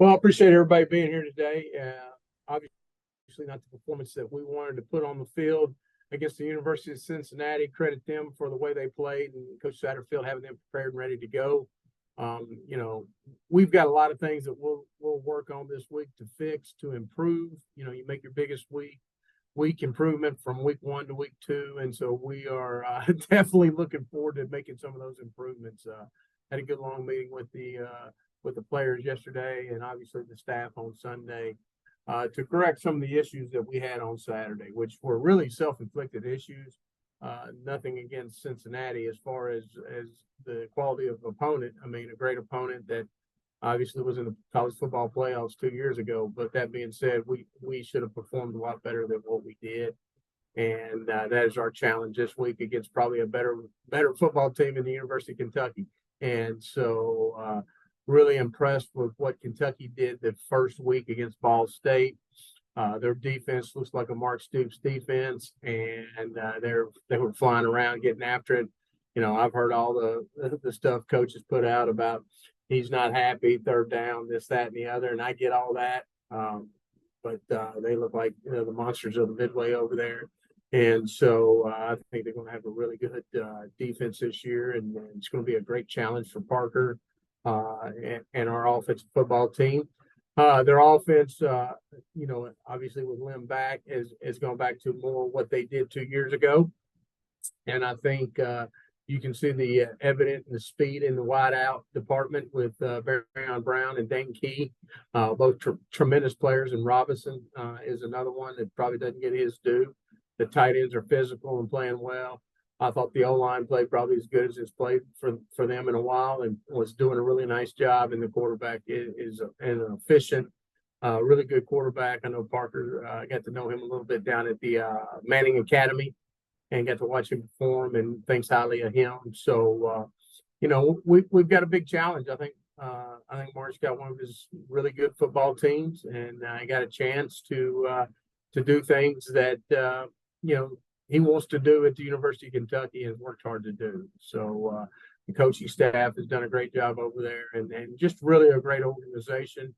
Well, I appreciate everybody being here today. Obviously, not the performance that we wanted to put on the field against the University of Cincinnati. Credit them for the way they played and Coach Satterfield having them prepared and ready to go. We've got a lot of things that we'll work on this week to fix, to improve. You make your biggest week improvement from week 1 to week 2, and so we are definitely looking forward to making some of those improvements. Had a good long meeting with the players yesterday, and obviously the staff on Sunday, to correct some of the issues that we had on Saturday, which were really self-inflicted issues. Nothing against Cincinnati as far as the quality of opponent. I mean, a great opponent that obviously was in the college football playoffs 2 years ago. But that being said, we should have performed a lot better than what we did. And that is our challenge this week against probably a better football team in the University of Kentucky. And so really impressed with what Kentucky did the first week against Ball State. Their defense looks like a Mark Stoops defense, and they were flying around getting after it. I've heard all the stuff coaches put out about he's not happy, third down, this, that, and the other, and I get all that. But they look like the monsters of the Midway over there. And so I think they're going to have a really good defense this year, and it's going to be a great challenge for Parker and our offensive football team. Their offense, obviously with Lim back, is going back to more what they did 2 years ago. And I think you can see the evident and the speed in the wideout department with Barryon Brown and Dane Key, both tremendous players. And Robinson is another one that probably doesn't get his due. The tight ends are physical and playing well. I thought the O-line played probably as good as it's played for them in a while, and was doing a really nice job. And the quarterback is an efficient, really good quarterback. I know Parker got to know him a little bit down at the Manning Academy and got to watch him perform and thinks highly of him. So, we've got a big challenge. I think Mark's got one of his really good football teams, and I got a chance to do things that, he wants to do at the University of Kentucky and has worked hard to do. So the coaching staff has done a great job over there, and just really a great organization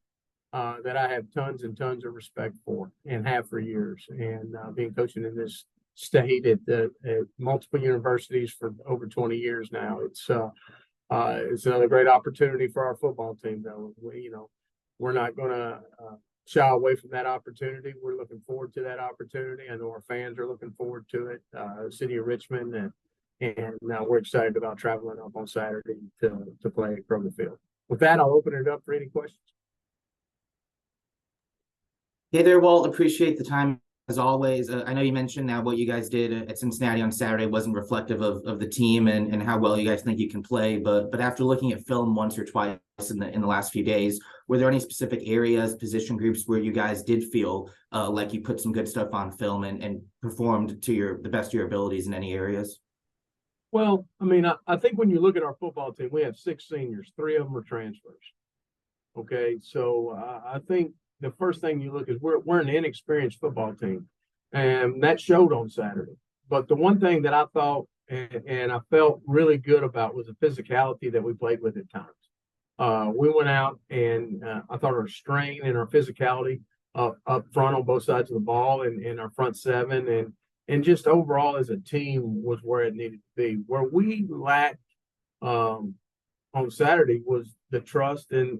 that I have tons and tons of respect for and have for years. And being coaching in this state at multiple universities for over 20 years now, it's another great opportunity for our football team, though. We're not going to shy away from that opportunity. We're looking forward to that opportunity. I know our fans are looking forward to it. The city of Richmond, and now we're excited about traveling up on Saturday to play at Kroger Field. With that, I'll open it up for any questions. Hey there, Walt. Appreciate the time as always. I know you mentioned now what you guys did at Cincinnati on Saturday wasn't reflective of the team and how well you guys think you can play. But after looking at film once or twice in the last few days, were there any specific areas, position groups where you guys did feel like you put some good stuff on film and performed to the best of your abilities in any areas? Well, I mean, I think when you look at our football team, we have 6 seniors, 3 of them are transfers. Okay, so I think the first thing you look is we're an inexperienced football team, and that showed on Saturday. But the one thing that I thought and I felt really good about was the physicality that we played with at times. We went out and I thought our strain and our physicality up front on both sides of the ball and our front seven and just overall as a team was where it needed to be. Where we lacked on Saturday was the trust and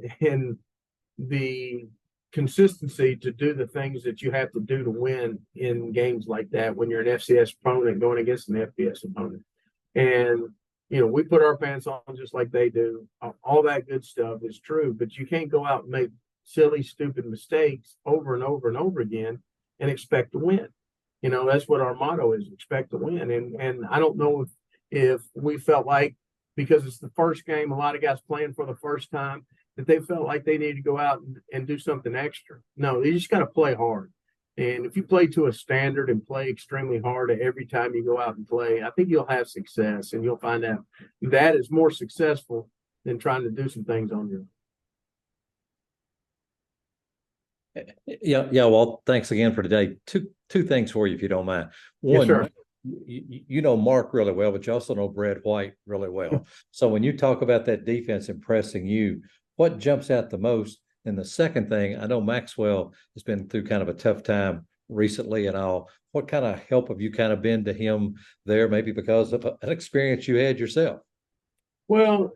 the consistency to do the things that you have to do to win in games like that when you're an FCS opponent going against an FBS opponent. And, we put our pants on just like they do. All that good stuff is true, but you can't go out and make silly, stupid mistakes over and over and over again and expect to win. That's what our motto is, expect to win. And I don't know if we felt like, because it's the first game, a lot of guys playing for the first time, that they felt like they needed to go out and do something extra. No, they just got to play hard. And if you play to a standard and play extremely hard every time you go out and play, I think you'll have success, and you'll find out that is more successful than trying to do some things on your own. Yeah. Well, thanks again for today. Two things for you, if you don't mind. One, yes, sir. You know Mark really well, but you also know Brad White really well. So when you talk about that defense impressing you, what jumps out the most? And the second thing, I know Maxwell has been through kind of a tough time recently and all. What kind of help have you kind of been to him there, maybe because of an experience you had yourself? Well,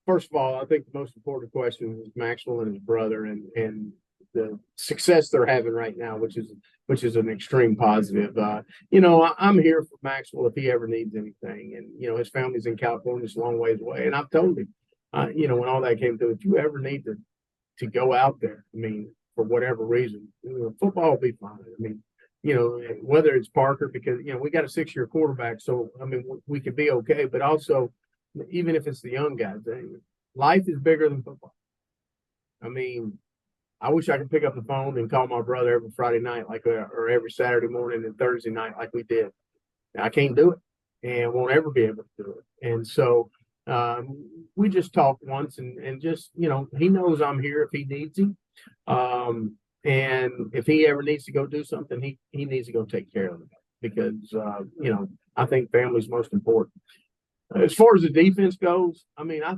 first of all, I think the most important question is Maxwell and his brother and the success they're having right now, which is an extreme positive. I'm here for Maxwell if he ever needs anything, and his family's in California, it's a long ways away, and I've told him, when all that came through, if you ever need to go out there, I mean, for whatever reason, football will be fine. I mean, whether it's Parker, because we got a 6-year quarterback, so I mean we could be okay, but also even if it's the young guys, life is bigger than football. I mean, I wish I could pick up the phone and call my brother every Friday night, or every Saturday morning and Thursday night, like we did. I can't do it, and won't ever be able to do it. And so we just talked once, and just he knows I'm here if he needs him. And if he ever needs to go do something, he needs to go take care of it, because I think family's most important. As far as the defense goes, I mean, I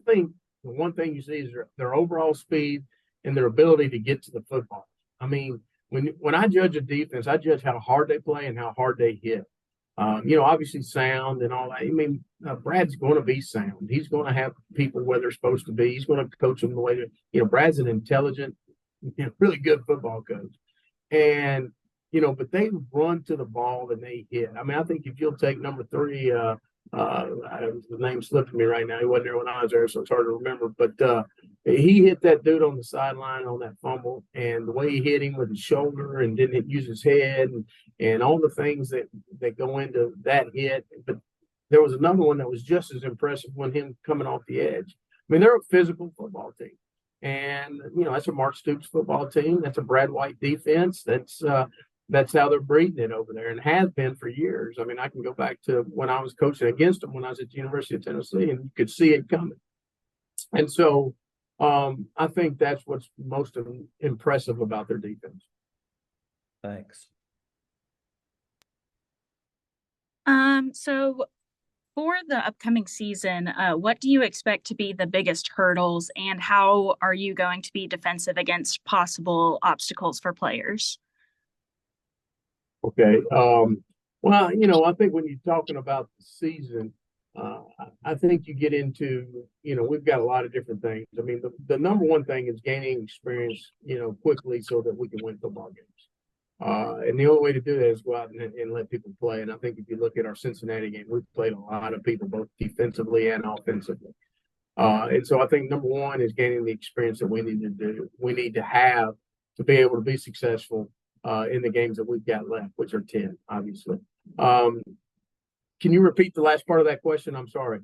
think the one thing you see is their overall speed and their ability to get to the football. I mean, when I judge a defense, I judge how hard they play and how hard they hit. Obviously sound and all that. I mean, Brad's going to be sound. He's going to have people where they're supposed to be. He's going to coach them the way that, Brad's an intelligent, really good football coach. And, but they run to the ball and they hit. I mean, I think if you'll take number 3, the name slipped me right now. He wasn't there when I was there, so it's hard to remember. But he hit that dude on the sideline on that fumble, and the way he hit him with his shoulder and didn't use his head, and all the things that go into that hit. But there was another one that was just as impressive when him coming off the edge. I mean, they're a physical football team, and that's a Mark Stoops football team. That's a Brad White defense. That's how they're breeding it over there, and has been for years. I mean, I can go back to when I was coaching against them when I was at the University of Tennessee, and you could see it coming. And so I think that's what's most impressive about their defense. Thanks. So for the upcoming season, what do you expect to be the biggest hurdles, and how are you going to be defensive against possible obstacles for players? Okay. Well, I think when you're talking about the season, I think you get into, we've got a lot of different things. I mean, the number one thing is gaining experience, quickly so that we can win football games. And the only way to do that is go out and let people play. And I think if you look at our Cincinnati game, we've played a lot of people, both defensively and offensively. And so I think number one is gaining the experience that we need to have to be able to be successful in the games that we've got left, which are 10, obviously. Can you repeat the last part of that question? I'm sorry.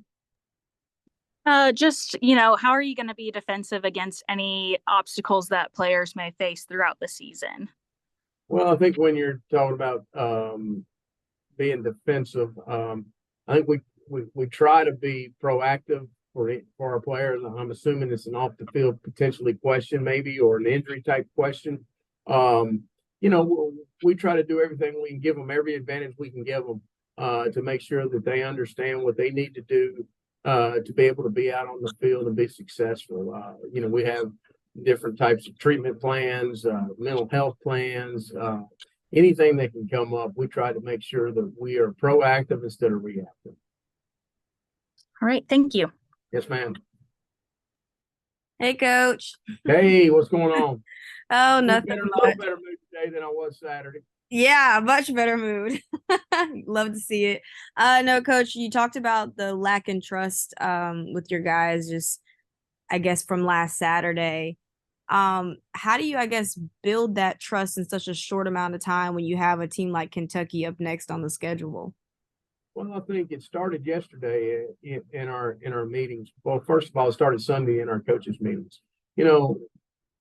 Just, how are you going to be defensive against any obstacles that players may face throughout the season? Well, I think when you're talking about being defensive, I think we try to be proactive for our players. I'm assuming it's an off the field potentially question, maybe, or an injury type question. We try to do everything we can, give them every advantage we can give them to make sure that they understand what they need to do to be able to be out on the field and be successful. We have different types of treatment plans, mental health plans, anything that can come up. We try to make sure that we are proactive instead of reactive. All right. Thank you. Yes, ma'am. Hey, Coach. Hey, what's going on? Oh, nothing A little much. better mood today than I was Saturday. Yeah, much better mood. Love to see it. No, Coach, you talked about the lack in trust with your guys, just I guess from last Saturday. How do you, I guess, build that trust in such a short amount of time when you have a team like Kentucky up next on the schedule? Well, I think it started yesterday in our meetings. Well, first of all, it started Sunday in our coaches' meetings.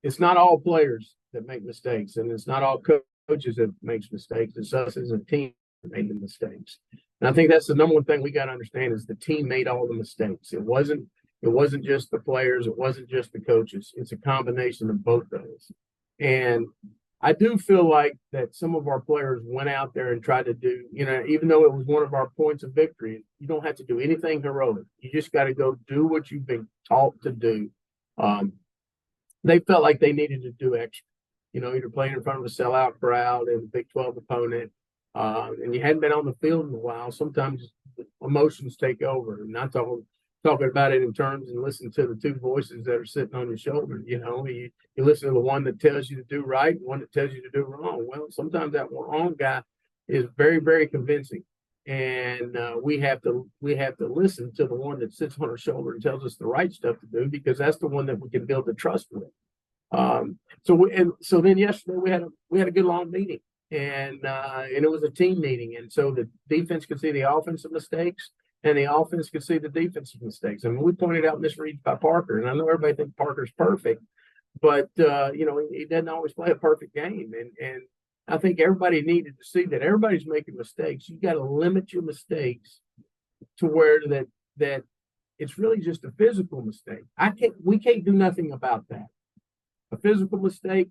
It's not all players that make mistakes, and it's not all coaches that makes mistakes. It's us as a team that made the mistakes. And I think that's the number one thing we got to understand is the team made all the mistakes. It wasn't just the players. It wasn't just the coaches. It's a combination of both those. And I do feel like that some of our players went out there and tried to do, even though it was one of our points of victory, you don't have to do anything heroic. You just got to go do what you've been taught to do. they felt like they needed to do extra. Either playing in front of a sellout crowd and a Big 12 opponent, and you hadn't been on the field in a while. Sometimes emotions take over. And not talking about it in terms and listen to the two voices that are sitting on your shoulder. You listen to the one that tells you to do right and one that tells you to do wrong. Well, sometimes that wrong guy is very, very convincing. And we have to listen to the one that sits on our shoulder and tells us the right stuff to do, because that's the one that we can build the trust with. So then yesterday we had a good long meeting, and it was a team meeting, and so the defense could see the offensive mistakes and the offense could see the defensive mistakes. I mean, we pointed out misreads by Parker, and I know everybody thinks Parker's perfect, but he doesn't always play a perfect game, and I think everybody needed to see that everybody's making mistakes. You got to limit your mistakes to where that it's really just a physical mistake. We can't do nothing about that. A physical mistake,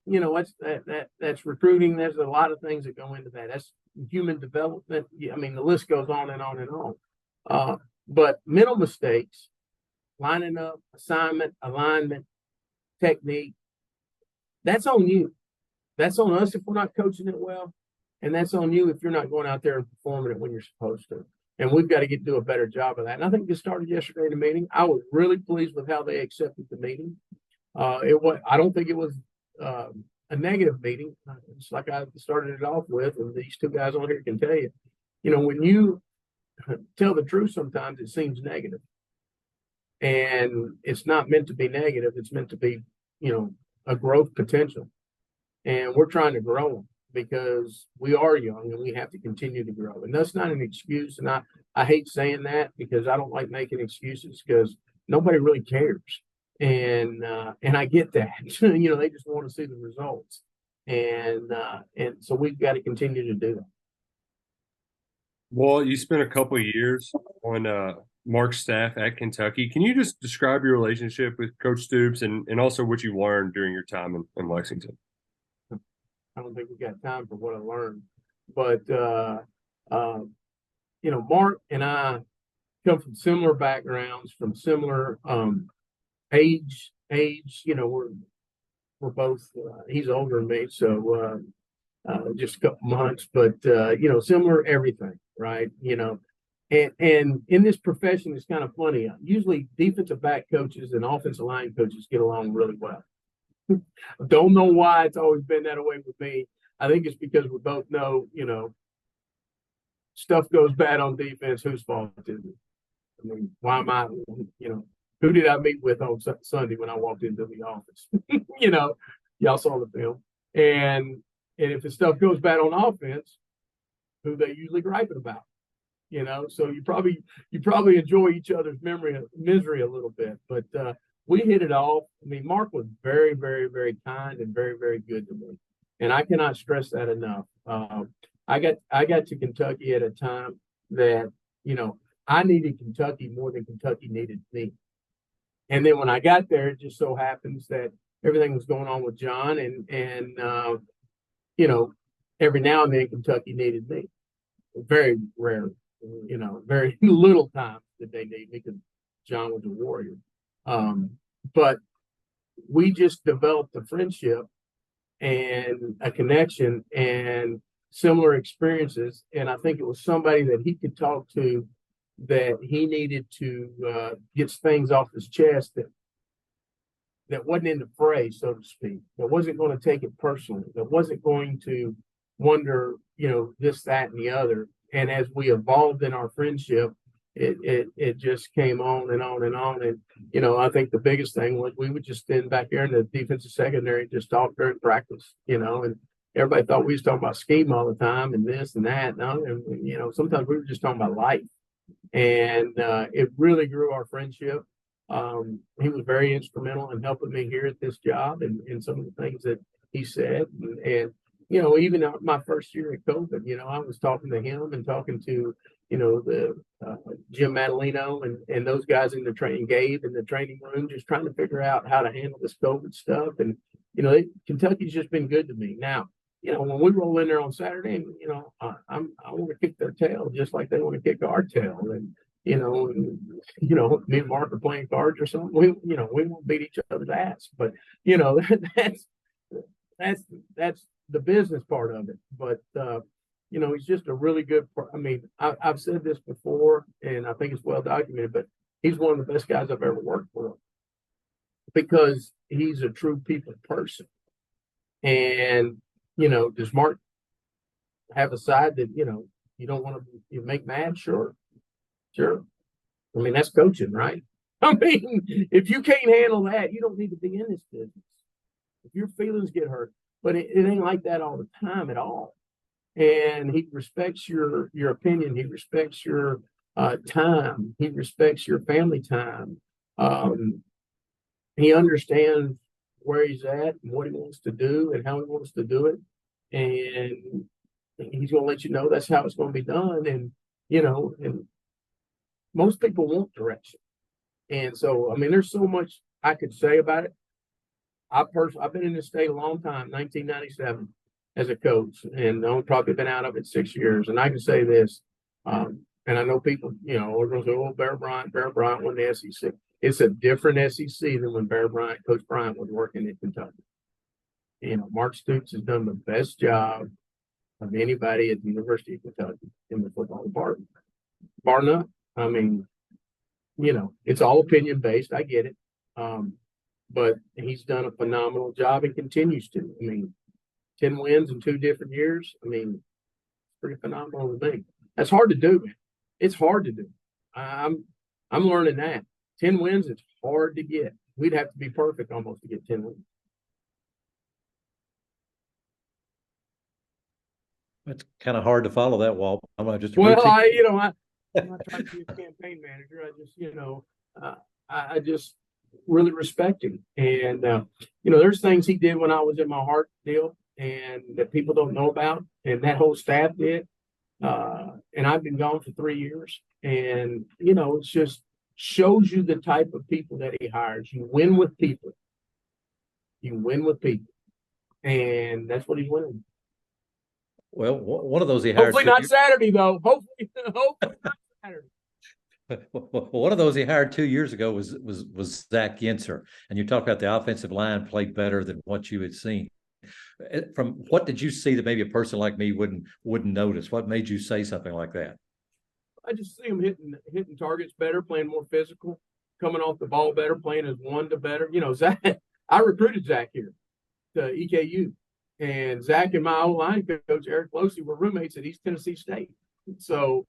that's recruiting. There's a lot of things that go into that. That's human development. I mean, the list goes on and on and on. But mental mistakes, lining up, assignment, alignment, technique, that's on you. That's on us if we're not coaching it well. And that's on you if you're not going out there and performing it when you're supposed to. And we've got to do a better job of that. And I think this started yesterday in the meeting. I was really pleased with how they accepted the meeting. I don't think it was a negative meeting. It's like I started it off with, and these two guys on here can tell you, when you tell the truth, sometimes it seems negative. And it's not meant to be negative. It's meant to be, a growth potential. And we're trying to grow them because we are young and we have to continue to grow. And that's not an excuse. And I hate saying that because I don't like making excuses, because nobody really cares. And I get that, they just want to see the results. And so we've got to continue to do that. Well, you spent a couple of years on Mark's staff at Kentucky. Can you just describe your relationship with Coach Stoops and also what you learned during your time in Lexington? I don't think we got time for what I learned, but Mark and I come from similar backgrounds, from similar age. We're both. He's older than me, so just a couple months, but similar everything, right? And in this profession, it's kind of funny. Usually, defensive back coaches and offensive line coaches get along really well. Don't know why it's always been that way with me. I think it's because we both know, stuff goes bad on defense. Whose fault is it? I mean, why am I, who did I meet with on Sunday when I walked into the office? Y'all saw the film. And if the stuff goes bad on offense, who they usually griping about? So you probably enjoy each other's misery a little bit, but we hit it off. I mean, Mark was very, very, very kind and very, very good to me, and I cannot stress that enough. I got to Kentucky at a time that I needed Kentucky more than Kentucky needed me, and then when I got there, it just so happens that everything was going on with John, and every now and then Kentucky needed me. Very rarely, very little time did they need me because John was a warrior. But we just developed a friendship and a connection and similar experiences. And I think it was somebody that he could talk to, that he needed to get things off his chest that wasn't in the fray, so to speak, that wasn't going to take it personally, that wasn't going to wonder, this, that, and the other. And as we evolved in our friendship, it just came on and on and on. And, I think the biggest thing was we would just stand back there in the defensive secondary and just talk during practice, and everybody thought we was talking about scheme all the time and this and that. And, sometimes we were just talking about life. And it really grew our friendship. He was very instrumental in helping me here at this job and some of the things that he said. And even my first year at COVID, I was talking to him and talking to, the Jim Madalino and those guys in the training, Gabe in the training room, just trying to figure out how to handle this COVID stuff. And, Kentucky's just been good to me. Now, when we roll in there on Saturday, I want to kick their tail just like they want to kick our tail. And, me and Mark are playing cards or something. We won't beat each other's ass, but that's that's the business part of it. But he's just a really good. I mean, I've said this before, and I think it's well documented. But he's one of the best guys I've ever worked for because he's a true people person. And does Mark have a side that you don't want to make mad? Sure. I mean, that's coaching, right? I mean, if you can't handle that, you don't need to be in this business. If your feelings get hurt, but it ain't like that all the time at all. And he respects your opinion. He respects your time. He respects your family time. He understands where he's at and what he wants to do and how he wants to do it. And he's going to let you know that's how it's going to be done. And, and most people want direction. And so, I mean, there's so much I could say about it. I've been in this state a long time, 1997 as a coach, and I've probably been out of it 6 years. And I can say this, and I know people, are going to say, oh, Bear Bryant won the SEC. It's a different SEC than when Coach Bryant was working in Kentucky. Mark Stoops has done the best job of anybody at the University of Kentucky in the football department. Bar none. I mean, it's all opinion based. I get it. But he's done a phenomenal job and continues to. I mean, 10 wins in 2 different years. I mean, it's pretty phenomenal to me. That's hard to do, man. It's hard to do. I'm learning that. 10 wins, it's hard to get. We'd have to be perfect almost to get 10 wins. It's kind of hard to follow that, Walt. I'm not just I'm not trying to be a campaign manager. I just, I just really respect him. And, there's things he did when I was in my heart deal and that people don't know about. And that whole staff did. And I've been gone for 3 years. And, it's just shows you the type of people that he hires. You win with people. And that's what he's winning. Well, one of those he hired. Hopefully not Saturday, though. Hopefully not Saturday. One of those he hired 2 years ago was Zach Yentzer, and you talk about the offensive line played better than what you had seen. From what did you see that maybe a person like me wouldn't notice? What made you say something like that? I just see him hitting targets better, playing more physical, coming off the ball better, playing as one to better. Zach. I recruited Zach here to EKU. And Zach and my old line coach, Eric Losey, were roommates at East Tennessee State. So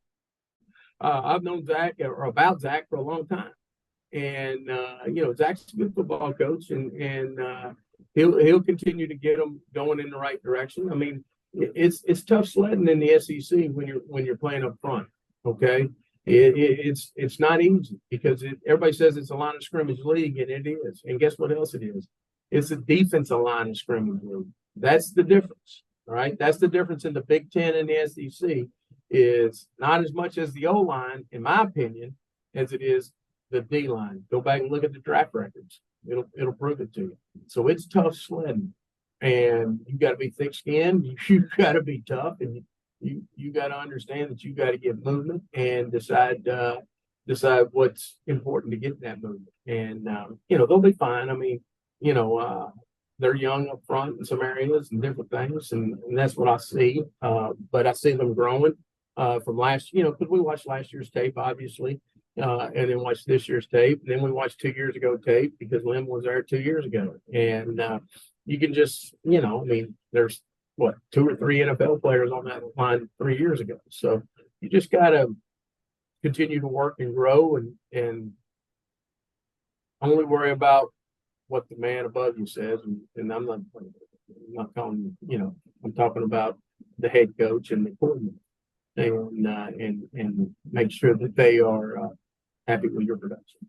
I've known Zach or about Zach for a long time. And, Zach's a good football coach, and he'll continue to get them going in the right direction. I mean, it's tough sledding in the SEC when you're playing up front, okay? It's not easy because everybody says it's a line of scrimmage league, and it is. And guess what else it is? It's a defensive line of scrimmage league. That's the difference, right? That's the difference in the Big Ten and the SEC is not as much as the O-line, in my opinion, as it is the D-line. Go back and look at the draft records. It'll prove it to you. So it's tough sledding, and you got to be thick-skinned. You got to be tough, and you got to understand that you got to get movement and decide what's important to get that movement. And they'll be fine. I mean, they're young up front in some areas and different things, and that's what I see. But I see them growing from last, because we watched last year's tape, obviously, and then watched this year's tape. And then we watched 2 years ago tape because Lim was there 2 years ago. And you can just, there's 2 or 3 NFL players on that line 3 years ago. So you just got to continue to work and grow and only worry about what the man above you says, and I'm not calling, I'm talking about the head coach and the coordinator, and make sure that they are happy with your production.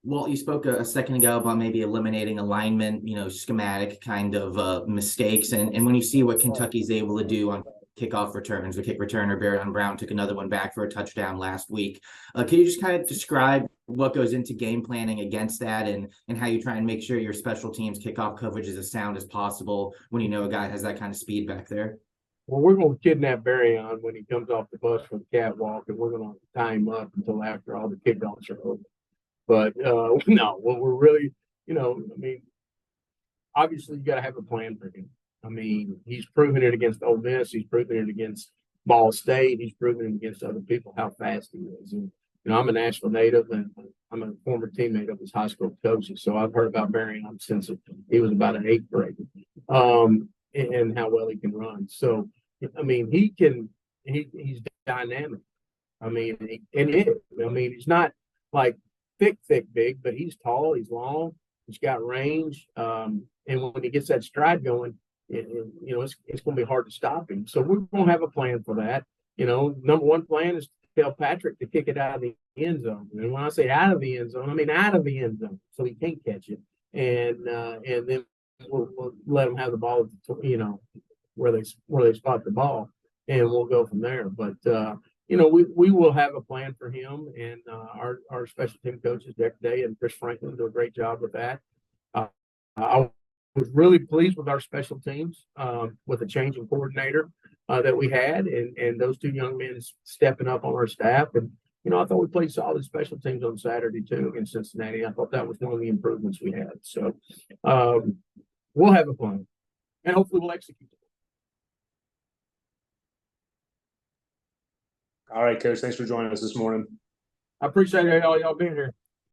Walt, you spoke a second ago about maybe eliminating alignment, schematic kind of mistakes, and when you see what Kentucky's able to do on kickoff returns, the kick returner Barron Brown took another one back for a touchdown last week. Can you just kind of describe what goes into game planning against that and how you try and make sure your special teams kickoff coverage is as sound as possible when a guy has that kind of speed back there? well, we're going to kidnap Barryon when he comes off the bus for the catwalk, and we're going to tie him up until after all the kickoffs are over. But no, what we're really, I mean, obviously you got to have a plan for him. I mean, he's proven it against Ole Miss. He's proven it against Ball State. He's proven it against other people how fast he is. And I'm a Nashville native, and I'm a former teammate of his high school coaches. So I've heard about Barryon since he was about an 8th grader, and how well he can run. So, I mean, he's dynamic. I mean, he's not like thick, big, but he's tall, he's long, he's got range. And when he gets that stride going, it's going to be hard to stop him. So we're going to have a plan for that. Number one plan is to tell Patrick to kick it out of the end zone. And when I say out of the end zone, I mean out of the end zone, so he can't catch it. And then we'll let him have the ball, where they spot the ball, and we'll go from there. But we will have a plan for him, and our special team coaches, Deck Day and Chris Franklin, do a great job with that. I was really pleased with our special teams, with the change in coordinator that we had, and those 2 young men stepping up on our staff. And I thought we played solid special teams on Saturday too against Cincinnati. I thought that was one of the improvements we had. So we'll have a plan, and hopefully we'll execute it. All right, Coach. Thanks for joining us this morning. I appreciate y'all being here.